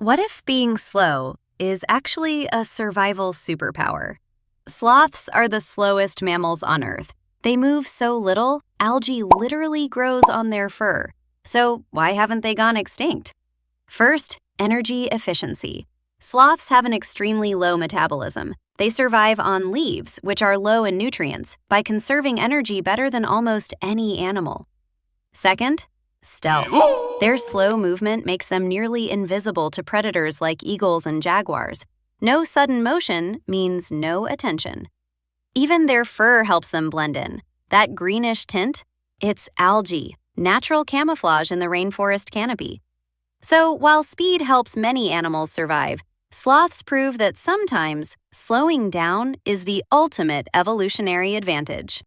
What if being slow is actually a survival superpower? Sloths are the slowest mammals on Earth. They move so little, algae literally grows on their fur. So why haven't they gone extinct? First, energy efficiency. Sloths have an extremely low metabolism. They survive on leaves, which are low in nutrients, by conserving energy better than almost any animal. Second, stealth. Their slow movement makes them nearly invisible to predators like eagles and jaguars. No sudden motion means no attention. Even their fur helps them blend in. That greenish tint? It's algae, natural camouflage in the rainforest canopy. So while speed helps many animals survive, sloths prove that sometimes slowing down is the ultimate evolutionary advantage.